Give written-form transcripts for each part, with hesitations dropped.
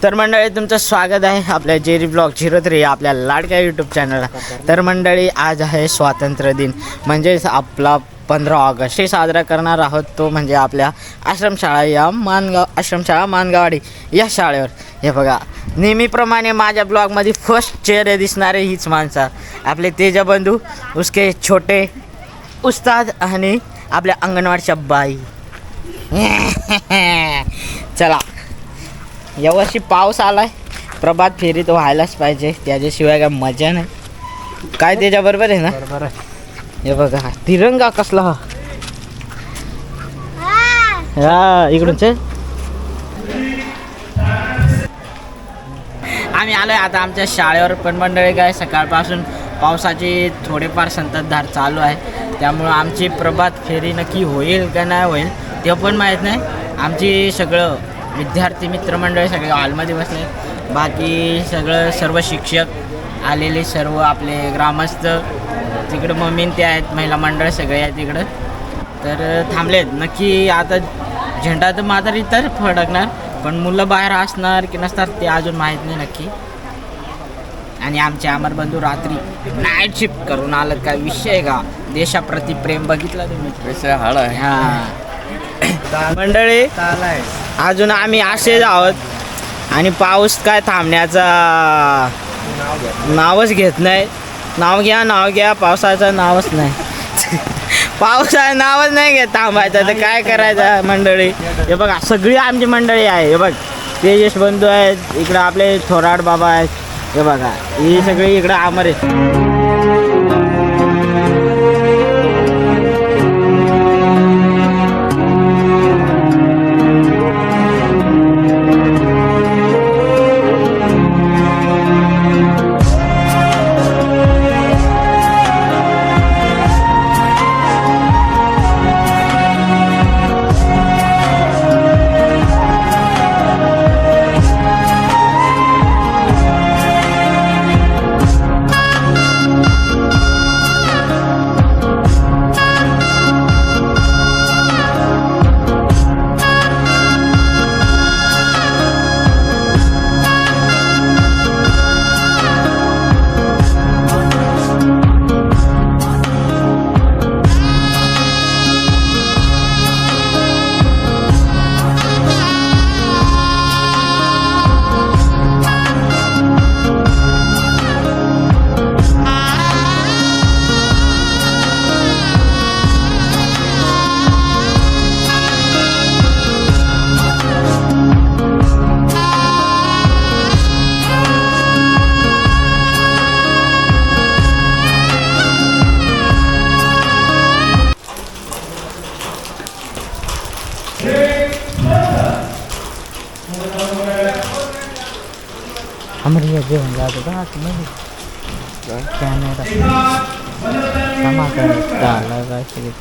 तर मंडळी तुमचं स्वागत आहे आपल्या जेरी ब्लॉग 03 आपल्या लाडक्या यूट्यूब चॅनलला. तर मंडळी आज आहे स्वातंत्र्य दिन म्हणजेच आपला 15 ऑगस्ट हे साजरा करणार आहोत. तो म्हणजे आपल्या आश्रमशाळा या आश्रमशाळा मानगावाडी या शाळेवर. हे बघा नेहमीप्रमाणे माझ्या ब्लॉगमध्ये फर्स्ट चेहरे दिसणारे हीच माणसं आपले तेजबंधू उसके छोटे उस्ताद आणि आपल्या अंगणवाडीच्या बाई. चला यावर्षी पाऊस आलाय, प्रभात फेरी तो व्हायलाच पाहिजे, त्याच्याशिवाय काय मजा नाही. काय त्याच्याबरोबर आहे ना? बरोबर आहे. हे बघा तिरंगा कसला हा इकडून आम्ही आलोय आता आमच्या शाळेवर. पण मंडळी काय सकाळपासून पावसाची थोडेफार संततधार चालू आहे, त्यामुळं आमची प्रभात फेरी नक्की होईल का नाही होईल ते पण माहीत नाही. आमची सगळं विद्यार्थी मित्रमंडळी सगळे हॉलमध्ये बसले, बाकी सगळं सर्व शिक्षक आलेले, सर्व आपले ग्रामस्थ तिकडं मम्मी ते आहेत, महिला मंडळ सगळे आहेत तिकडं. तर थांबलेत नक्की. आता झेंडा तर मात्र इतर फडकणार, पण मुलं बाहेर असणार की नसतात ते अजून माहीत नाही नक्की. आणि आमचे अमरबंधू रात्री नाईट शिफ्ट करून आलं. काय विषय का, देशाप्रती प्रेम बघितला तुम्ही? विषय हाड आहे. हां मंडळी अजून आम्ही असेच आहोत आणि पाऊस काय थांबण्याचा नावच घेत नाही. नाव घ्या पावसाचं नावच नाही. पावसाचं नावच नाही घेत थांबायचं, तर काय करायचं मंडळी? हे बघा सगळी आमची मंडळी आहे. हे बघ तेजस बंधू आहेत, इकडं आपले थोराड बाबा आहेत. हे बघा ही सगळी इकडं आमर आहेत. हमारे ये जो होगा तो बात नहीं कैमरा कमा कर डाला वैसे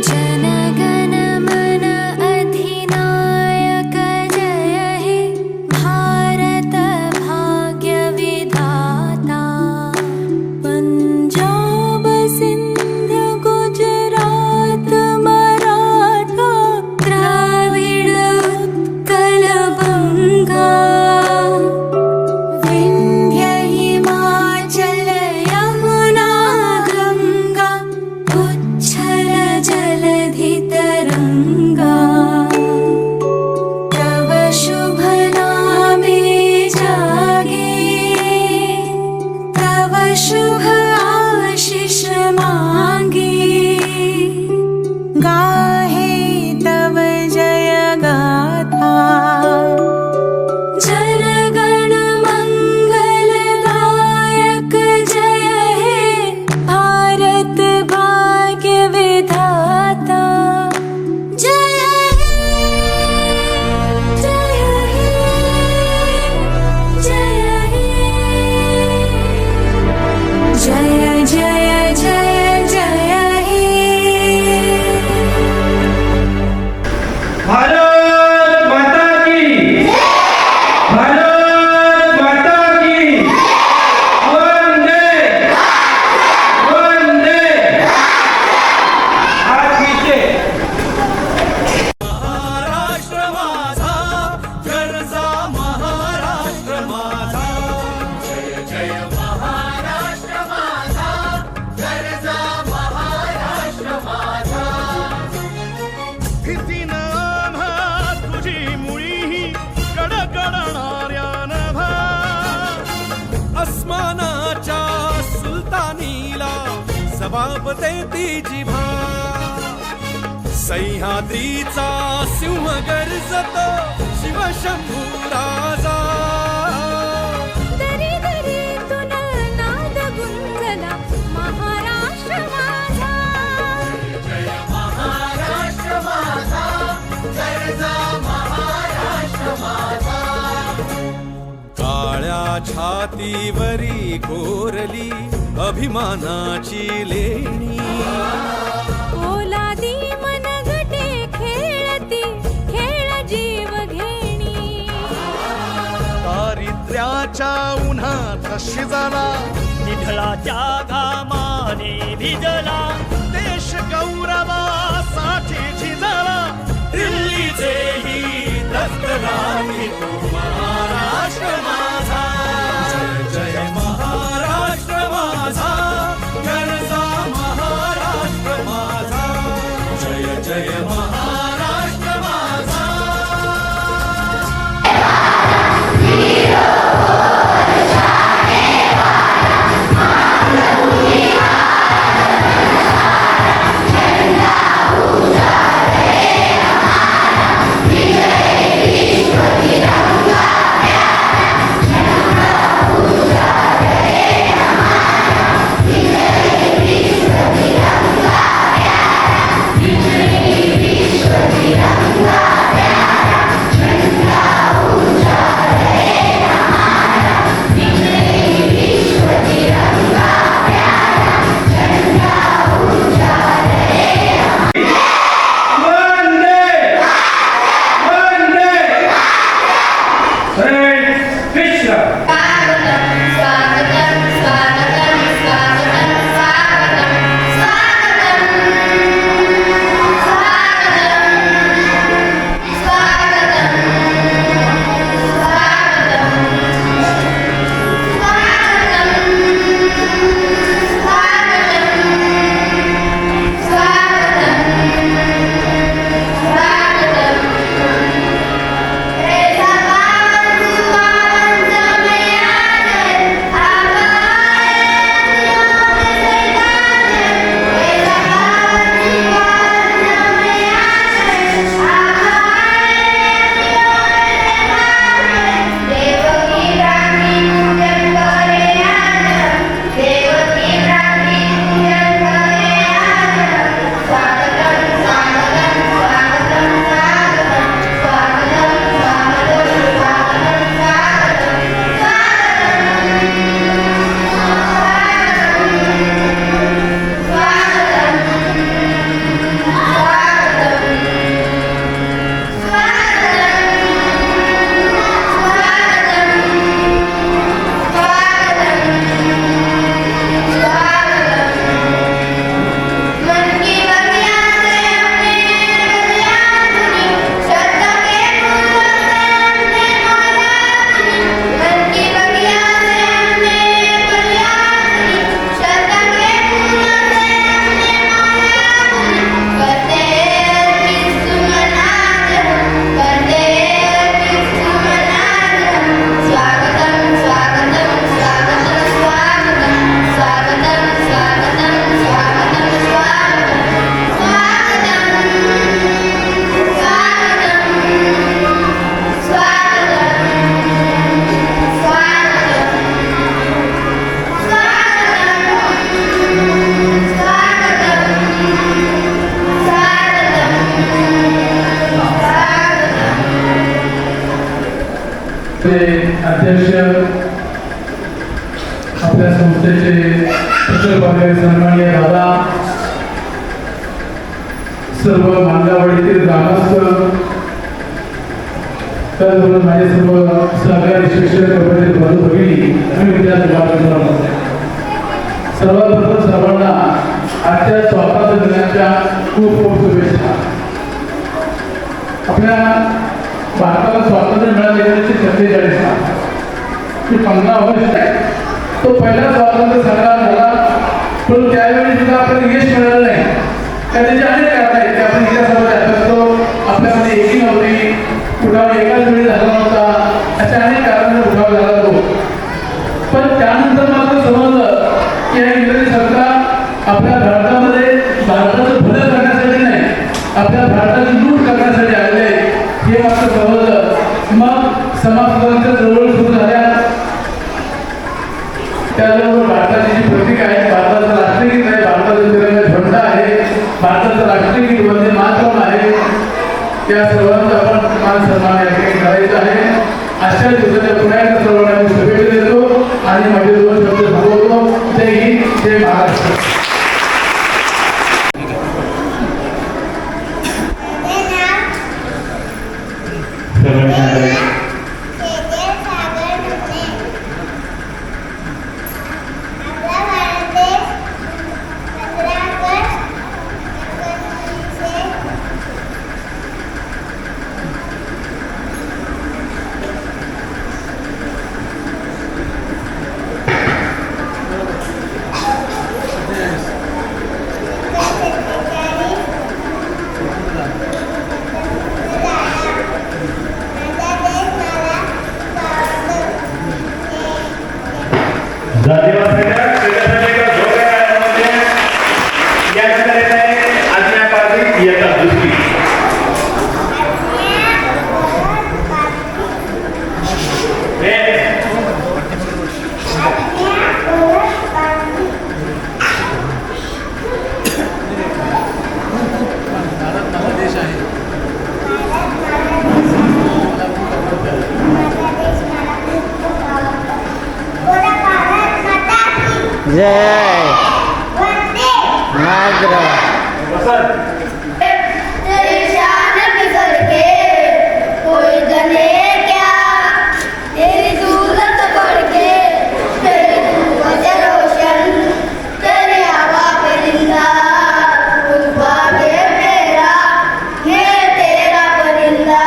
Jen कापते ती जिभा सह्याद्रीचा सिंह गर्जतो शिवशंभू राजा दरी दरीतून नाद गुंजला महाराष्ट्र माझा जय महाराष्ट्र माझा गर्जा महाराष्ट्र माझा काळ्या छातीवरी कोरली अभिमानाची लेणी पोलादी मनगटे खेळती खेळ जीव घेणी दारिद्र्याच्या उन्हात शिजला निढळाच्या घामाने भिजला देश गौरवासाठी झिजला दिल्लीचेही दस्त लागली तो महाराष्ट्र माझा जय जय महाराष्ट्र माझा गरजा महाराष्ट्र माझा जय जय महाराष्ट्र माझा अध्यक्ष आपल्या संस्थेचे कुशल सन्माननीय दादा सर्व मांगावडीतील ग्रामस्थ त्याचबरोबर माझे सर्व सहकारी शिक्षक बंधू भगिनी आणि विद्यार्थी सर्वात प्रथम सर्वांना आजच्या स्वातंत्र्य दिनाच्या खूप खूप शुभेच्छा. आपल्या भारताला स्वातंत्र्य मिळाले 47 ते 15 वर्ष तो पहिला स्वातंत्र्य संग्राम झाला, पण त्यावेळी सुद्धा आपल्याला यश मिळालं नाही. त्याचे अनेक कारण आहेत की आपण इतिहासामध्ये अभ्यासतो, आपल्यामध्ये एकी नव्हती, उठाव एकाच वेळी झाला नव्हता, अशा अनेक कारणांनी उठाव झाला तो. पण त्यानंतर मात्र समजलं की इंग्रजी सरकार आपल्या स्वातंत्र्य चळवळ सुरू झाल्या त्याचबरोबर भारताची जी प्रतीक आहे, भारताचं राष्ट्रगीत आहे, भारताचा तिरंगा झेंडा आहे, भारताचं राष्ट्रगीत वंदे मातरम आहे, त्या सर्वांचा आपण मान सन्मान या ठिकाणी करायचा आहे. अशा दिवसाच्या पुन्हा एकदा सर्वांना शुभेच्छा देतो आणि माझे 2 शब्द थांबवतो. जय हिंद, जय महाराष्ट्र. जय मातरम. तेरी शान बिखर के कोई जने क्या, तेरी सूरत बढ़ के तेरी धूप रोशन, तेरी हवा परिंदा तूफा के मेरा, मैं तेरा परिंदा.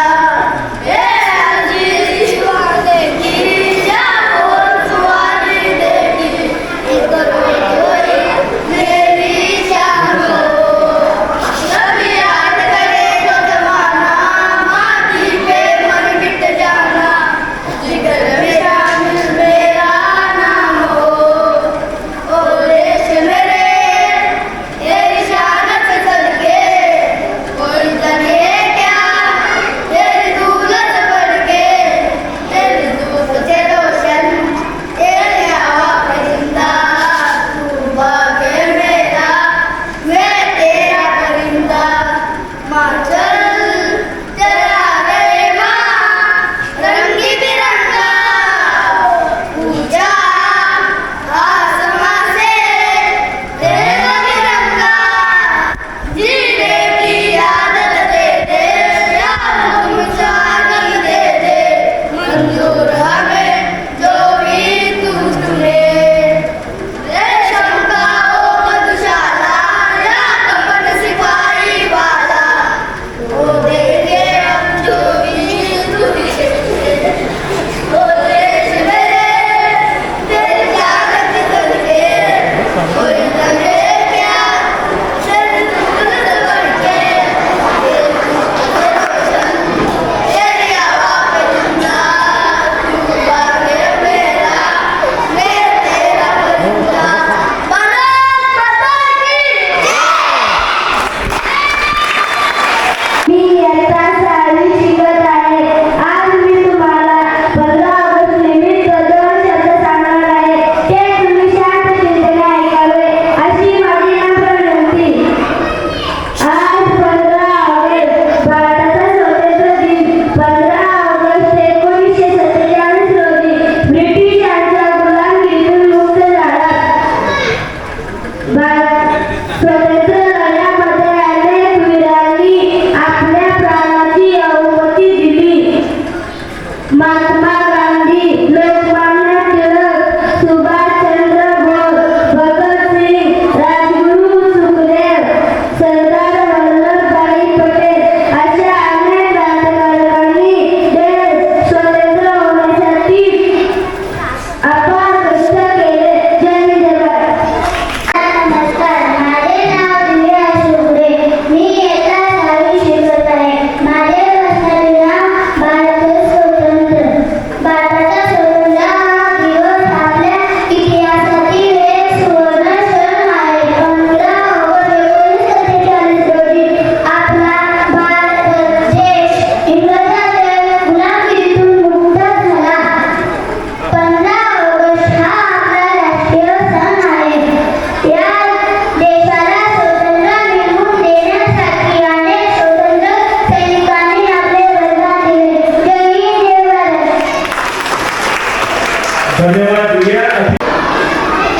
धन्यवाद देऊया.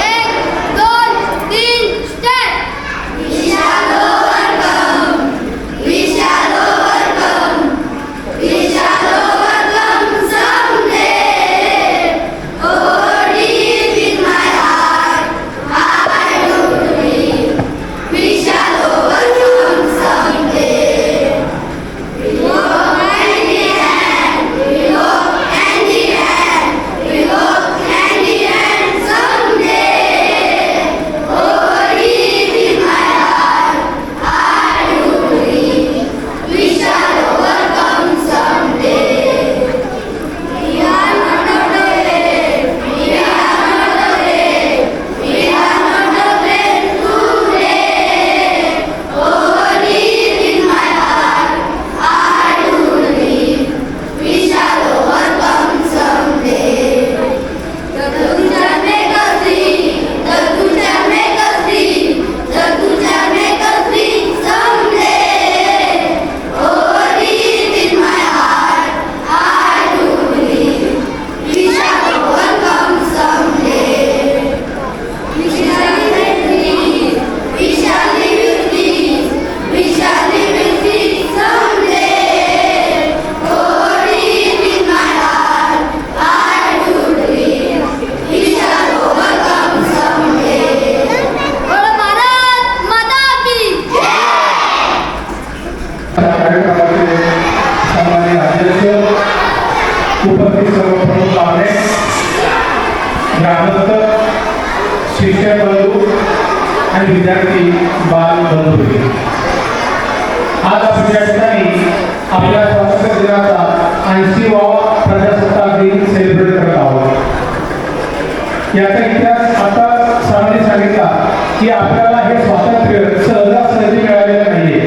एक, दोन, तीन, start. We shall overcome, we shall overcome, we shall overcome someday. Oh, deep in my heart, I do believe. We shall overcome someday. We walk hand in hand, we walk hand in hand, we walk hand in hand someday. Oh, deep in my heart, I do believe we shall overcome someday. We are not afraid, we are not afraid, we are not afraid today. Oh, deep in my heart, I do believe we shall overcome someday. The future make us dream, the future make us dream, the future make us dream someday. Oh, deep in my heart, I do believe we shall overcome someday. We shall live with peace, we shall live with peace, we shall live with peace someday. Oh, deep in my heart, I do believe we shall overcome someday. बोलो भारत माता की कार्यक्रमाचे सन्माननीय अध्यक्ष, उपस्थित सर्व प्रमुख पाहुणे, ग्रामस्थ, शिक्षक बंधू आणि विद्यार्थी बाल बंधू, आज आपण या ठिकाणी आपल्या स्वातंत्र्य दिनाचा 80वा प्रजासत्ताक दिन सेलिब्रेट करत आहोत. याचा इतिहास आता सर्वांनी सांगितला की आपल्याला हे स्वातंत्र्य सहजासहजी मिळालेलं नाहीये.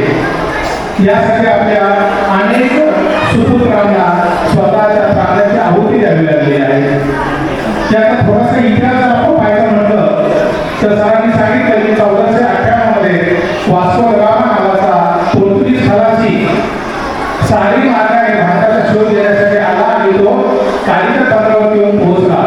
यासाठी आपल्या अनेक सुपुत्रांना स्वतःच्या प्राणाची आहुती द्यावी लागली आहे. याचा थोडासा इतिहास आपण पाहायचं म्हटलं तर सरांनी सांगितलं की 1498 मध्ये वास्को द गामा नावाचा पोर्तुगीज खलासी सागरी मार्गाने भारताचा शोध घेण्यासाठी आला आणि तो कालिकत बंदरावर येऊन पोहोचला.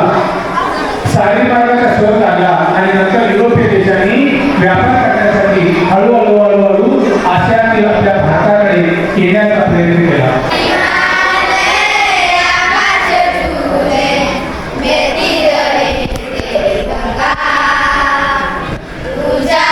सागरी मार्गाचा शोध लागला आणि नंतर युरोपीय देशांनी व्यापार करण्यासाठी हळूहळू आशियातील आपल्या भारताकडे येण्याचा प्रयत्न केला. तुझ्या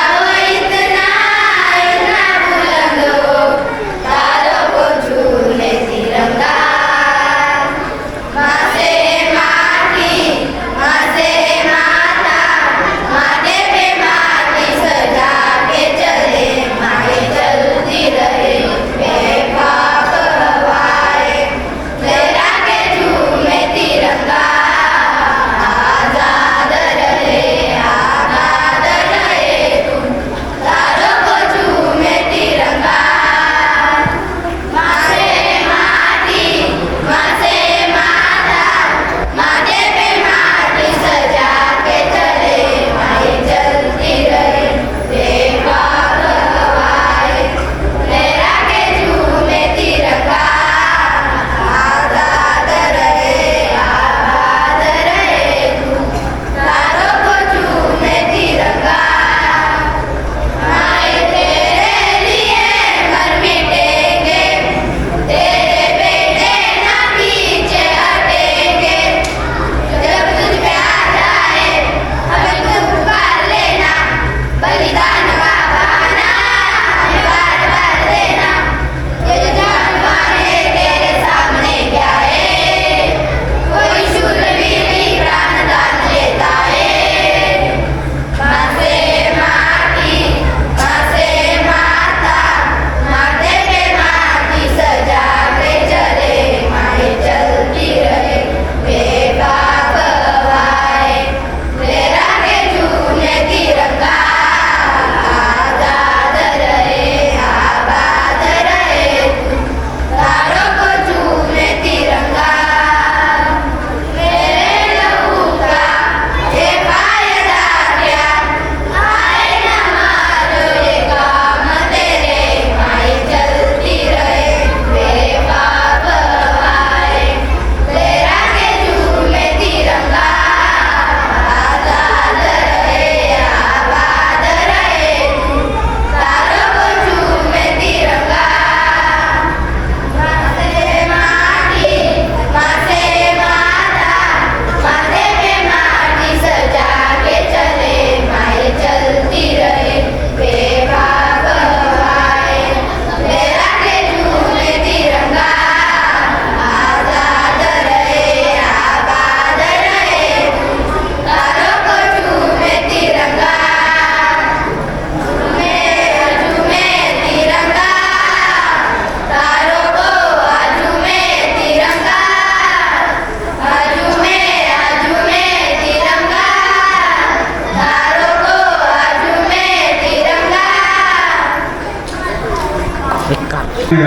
आणि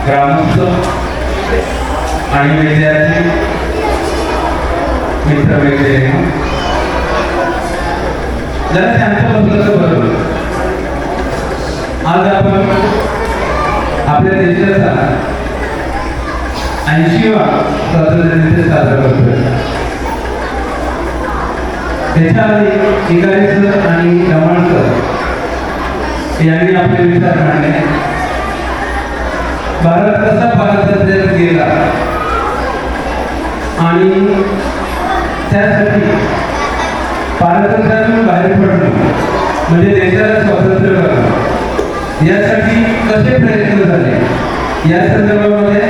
ग्रामस्थ आणि विद्यार्थी मित्र मैत्रिणी जरा त्यांचं बसलं बरोबर. आज आपण आपल्या देशाचा 80वा स्वातंत्र्य दिन साजरा करतोय. त्याच्या आधी निगारे सर आणि रमण सर यांनी आपले विचार मांडले. भारत कसा स्वातंत्र्यात गेला आणि त्यासाठी स्वातंत्र्यातून बाहेर पडणं म्हणजे देशाला स्वातंत्र्य करणं यासाठी कसे प्रयत्न झाले या संदर्भामध्ये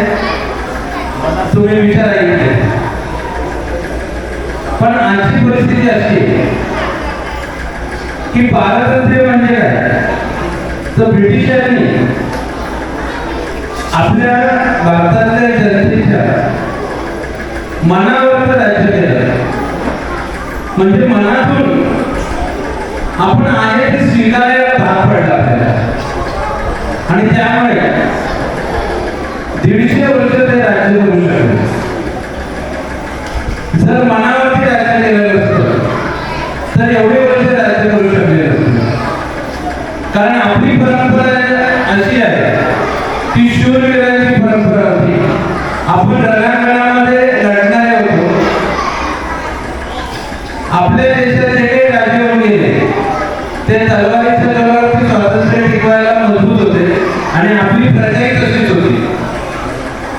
तुम्ही विचार ऐकले. पण आजची परिस्थिती अशी आहे की स्वातंत्र्य म्हणजे काय तर ब्रिटिशांनी आपल्या भारतातल्या जनतेच्या मनावर राज्य केलं. म्हणजे मनातून आपण आहे ते स्वीकारायला भाग पडला आपल्याला. आणि त्यामुळे 150 वर्ष ते राज्य करू शकले. जर मनावरती राज्य केलेलं असतं तर एवढे वर्ष राज्य करू शकले नसते. कारण आपली परंपरा अशी आहे की शूरवीरांची परंपरा होती. आपण रणांगणामध्ये लढणारे होतो. आपल्या देशात जे काही राजे होऊन गेले ते तलवारीच्या जोरावरती स्वातंत्र्य टिकवायला मजबूत होते आणि आपली प्रजाही तशीच होती.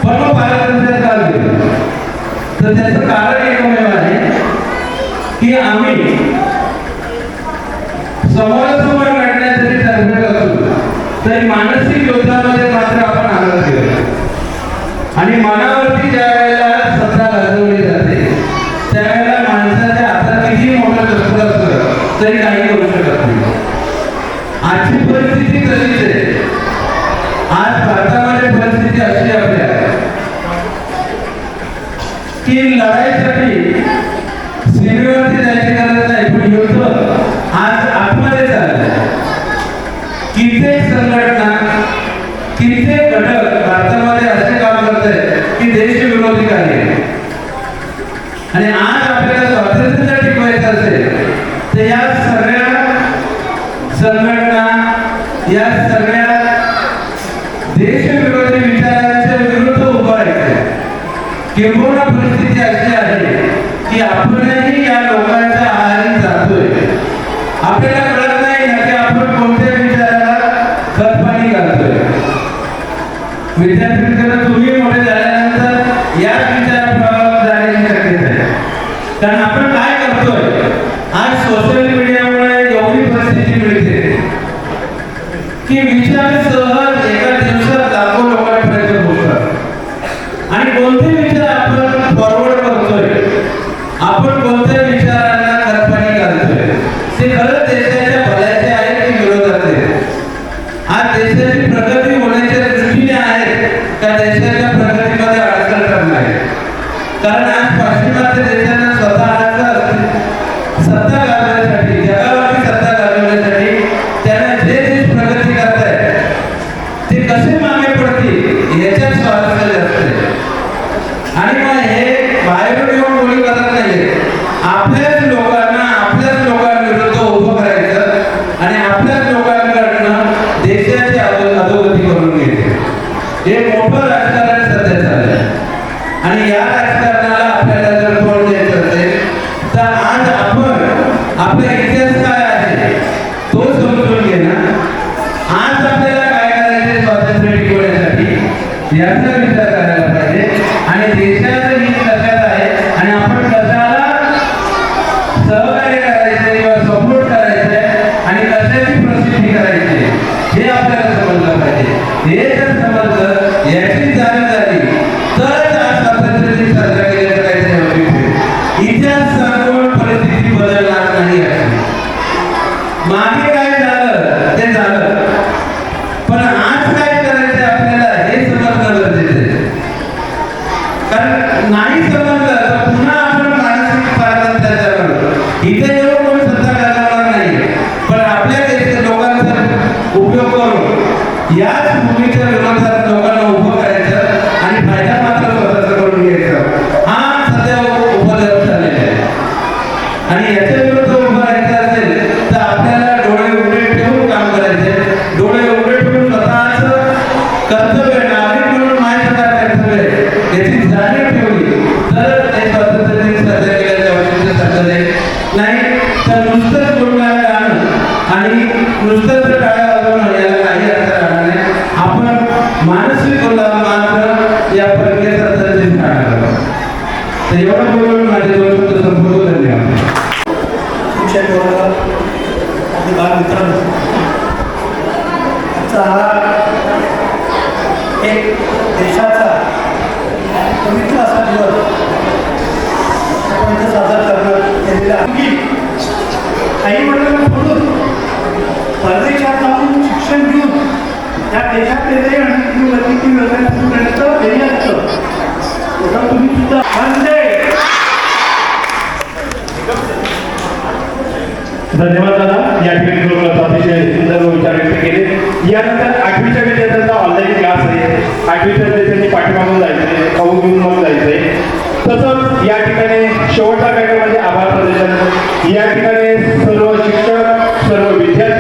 पण मग स्वातंत्र्य का गेलं तर त्याचं कारण एकमेव आहे की आम्ही समोरासमोर लढण्यासाठी तयार असू तरी मानसिक युद्धामध्ये मात्र आपण आघात केलो. आणि मनावरती ज्या वेळेला सत्ता गाजवली जाते त्यावेळेला माणसाच्या हातात किती मोठं शस्त्र असलं तरी काही करू शकत नाही. आजची परिस्थिती तशीच आहे. आज भारतामध्ये परिस्थिती अशी आपल्या की लढाईसाठी सीमेवरती जायची गरज नाही पण युद्ध आज आतमध्ये चाललंय. कित्येक संघटना कित्येक घटक भारतामध्ये असे काम करत आहेत की देशविरोधी कार्य. आणि आज आपल्याला स्वातंत्र्य टिकवायचं असेल तर या सगळ्या संघटना या सगळ्या देशविरोधी विचारांच्या विरुद्ध उभं राहायचं. किंबहुना परिस्थिती अशी आहे की आपणही या लोकांच्या आहारी जातोय. आपल्याला कळत नाही ना की आपण कोणत्या विचाराला खतपाणी घालतोय. विद्यार्थी मित्रांनो तुम्ही मोठे झाल्यानंतर याच विचाराप्रवाहात जाण्याची शक्यता आहे. कारण आपण काय करतोय आज सोशल मीडियामुळे एवढी परिस्थिती मिळते की विचार सहज एका दिवसात लाखो लोकांपर्यंत पोहोचतात. आणि कोणते विचार आपण फॉरवर्ड करतोय आपण कोणत्या विचारांना खतपाणी घालतोय ते खरंच देशाच्या भल्याचे आहे की विरोधाचे. आज देशाची प्रगती होण्याच्या दृष्टीने आहे का देशाच्या प्रगतीमध्ये अडचण करणार आहे. कारण आज पाश्चिमात्य देशांना स्वतःचा सत्ता गाजवण्यासाठी जगावरती सत्ता गाजवण्यासाठी त्यांना जे देश प्रगती करत आहेत ते कसे मागे पडतील याच्यात स्वारस्य जास्त आहे. आणि मग हे बाहेरून येऊन कोणी करत नाहीये. आपल्याच लोकांविरुद्ध उभं करायचं आणि आपल्याच लोकांकडनं देशाची अधोगती करून घ्यायची. हे मोठं राजकारण सध्या चाललंय. आणि या राजकारणाला आपल्याला जर तोड द्यायचं असेल तर आज आपण आपला इतिहास काय आहे तो समजून घेणं. आज आपल्याला काय करायचे स्वातंत्र्य टिकवण्यासाठी याचा विचार करायला पाहिजे. आणि देशाचं हित लक्षात आहे आणि आपण कशाला सहकार्य करायचे किंवा सपोर्ट करायचे आणि कशाची प्रसिद्धी करायची हे आपल्याला समजलं पाहिजे. हे जर समजलं याची जाणीव झाली तरच आज स्वातंत्र्य दिन साजरा केल्याचं काहीतरी अभिप्राय. इतिहास सांगून परिस्थिती बदलणार नाही. मागे काय झालं ते झालं पण आज काय करायचं आपल्याला हे समजणं गरजेचं आहे. कारण नाही समजलं तर पुन्हा आपण मानसिक स्वातंत्र्याच्या इथे येऊन कोणी सत्ता गाजवणार नाही. पण आपल्या देशाच्या लोकांचा उपयोग तर एवढा बोलून माझे दोन शब्द संपवतो. धन्यवाद. शिक्षक वर्ग आणि बालमित्रांनो, आजचा हा एक देशाचा पवित्र असा दिवस आपण इथं साजरा करण्यात केलेला आहे. आई वडिलांना सोडून परदेशात जाऊन शिक्षण घेऊन त्या देशातले आणि वैद्यकीय व्यवसाय सुरू करण्याचं ध्येय असतं. तसं तुम्ही सुद्धा वंदे. धन्यवाद दादा. या ठिकाणी लोक अतिशय सुंदर विचार व्यक्त केले. यानंतर 8वीच्या विद्यार्थ्यांचा ऑनलाईन क्लास आहे. 8वीच्या विद्यार्थ्यांनी पाठीमागून जायचंय, खाऊ घेऊन मग जायचंय. तसंच या ठिकाणी शेवटच्या कार्यक्रमामध्ये आभार प्रदर्शन. या ठिकाणी सर्व शिक्षक, सर्व विद्यार्थी